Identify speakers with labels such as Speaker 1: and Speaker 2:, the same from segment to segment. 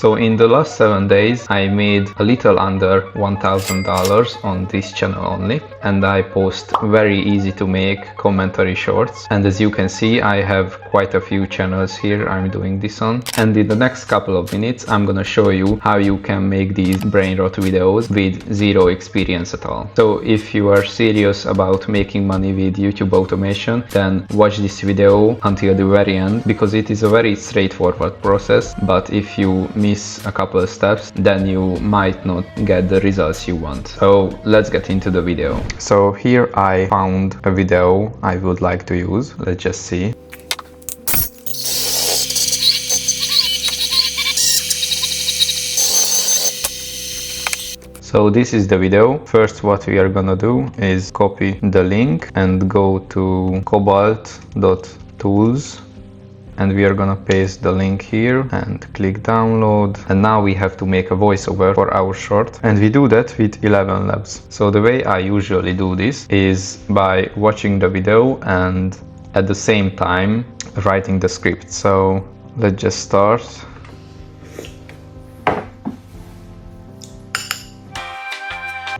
Speaker 1: So in the last 7 days I made a little under $1,000 on this channel only, and I post very easy to make commentary shorts, and as you can see I have quite a few channels here I'm doing this on. And in the next couple of minutes I'm gonna show you how you can make these brain rot videos with zero experience at all. So if you are serious about making money with YouTube automation, then watch this video until the very end, because it is a very straightforward process, but if you miss a couple of steps then you might not get the results you want. So let's get into the video. So here I found a video I would like to use. Let's just see. So this is the video. First what we are gonna do is copy the link and go to cobalt.tools, and we are gonna paste the link here and click download. And now we have to make a voiceover for our short, and we do that with ElevenLabs. So the way I usually do this is by watching the video and at the same time writing the script. So let's just start.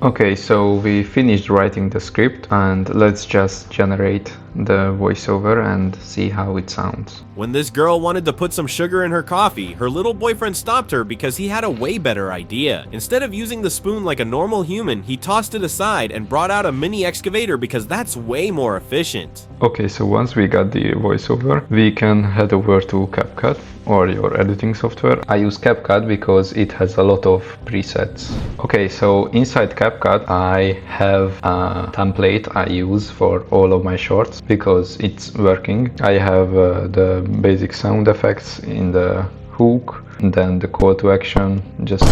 Speaker 1: Okay, so we finished writing the script, and let's just generate the voiceover and see how it sounds.
Speaker 2: When this girl wanted to put some sugar in her coffee, her little boyfriend stopped her because he had a way better idea. Instead of using the spoon like a normal human, he tossed it aside and brought out a mini excavator because that's way more efficient.
Speaker 1: Okay, so once we got the voiceover, we can head over to CapCut or your editing software. I use CapCut because it has a lot of presets. Okay, so inside CapCut I have a template I use for all of my shorts because it's working. I have the basic sound effects in the hook, and then the call to action, just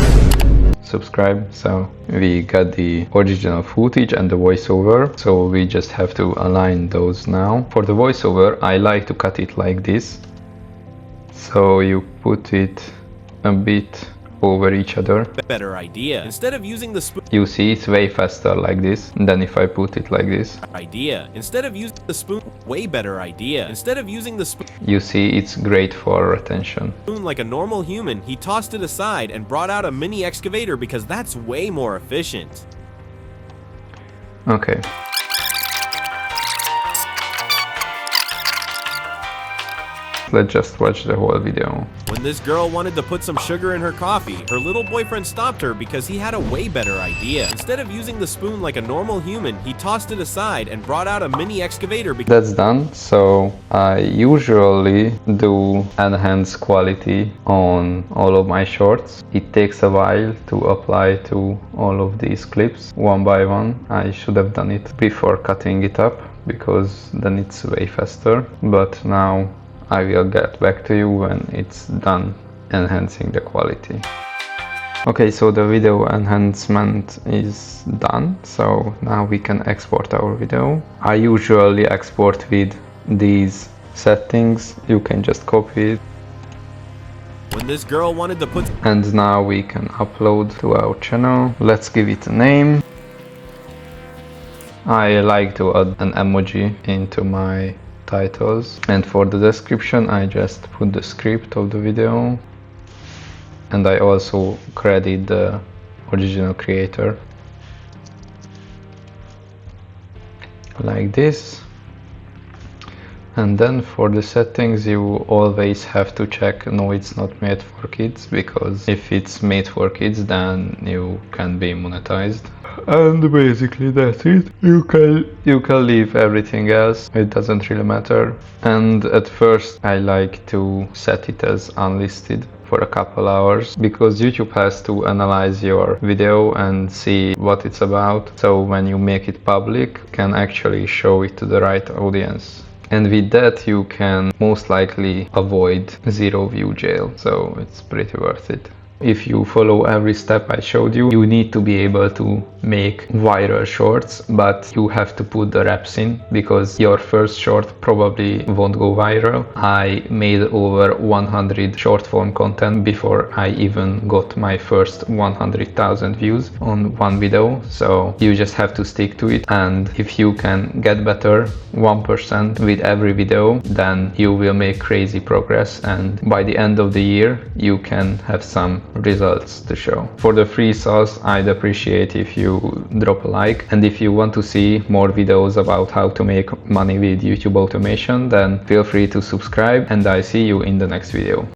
Speaker 1: subscribe. So we got the original footage and the voiceover, so we just have to align those now. For the voiceover I like to cut it like this, so you put it a bit over each other.
Speaker 2: Better idea. Instead of using the spoon,
Speaker 1: you see it's way faster like this than if I put it like this.
Speaker 2: Idea. Instead of using the spoon, way better idea. Instead of using the spoon,
Speaker 1: you see it's great for retention.
Speaker 2: Like a normal human, he tossed it aside and brought out a mini excavator because that's way more efficient.
Speaker 1: Okay. Let's just watch the whole video.
Speaker 2: When this girl wanted to put some sugar in her coffee, her little boyfriend stopped her because he had a way better idea. Instead of using the spoon like a normal human, he tossed it aside and brought out a mini excavator because...
Speaker 1: That's done. So I usually do enhance quality on all of my shorts. It takes a while to apply to all of these clips one by one. I should have done it before cutting it up because then it's way faster. But now I will get back to you when it's done enhancing the quality. Okay, so the video enhancement is done, so now we can export our video. I usually export with these settings. You can just copy it.
Speaker 2: When this girl wanted to put...
Speaker 1: And now we can upload to our channel. Let's give it a name. I like to add an emoji into my titles, and for the description I just put the script of the video, and I also credit the original creator like this. And then for the settings you always have to check no, it's not made for kids, because if it's made for kids then you can be monetized. And basically that's it. You can leave everything else, it doesn't really matter. And at first I like to set it as unlisted for a couple hours, because YouTube has to analyze your video and see what it's about, so when you make it public you can actually show it to the right audience. And with that you can most likely avoid 0 view jail, so it's pretty worth it. If you follow every step I showed you, you need to be able to make viral shorts, but you have to put the reps in because your first short probably won't go viral. I made over 100 short form content before I even got my first 100,000 views on one video, so you just have to stick to it, and if you can get better 1% with every video, then you will make crazy progress, and by the end of the year you can have some results to show. For the free sauce, I'd appreciate if you drop a like, and if you want to see more videos about how to make money with YouTube automation, then feel free to subscribe, and I see you in the next video.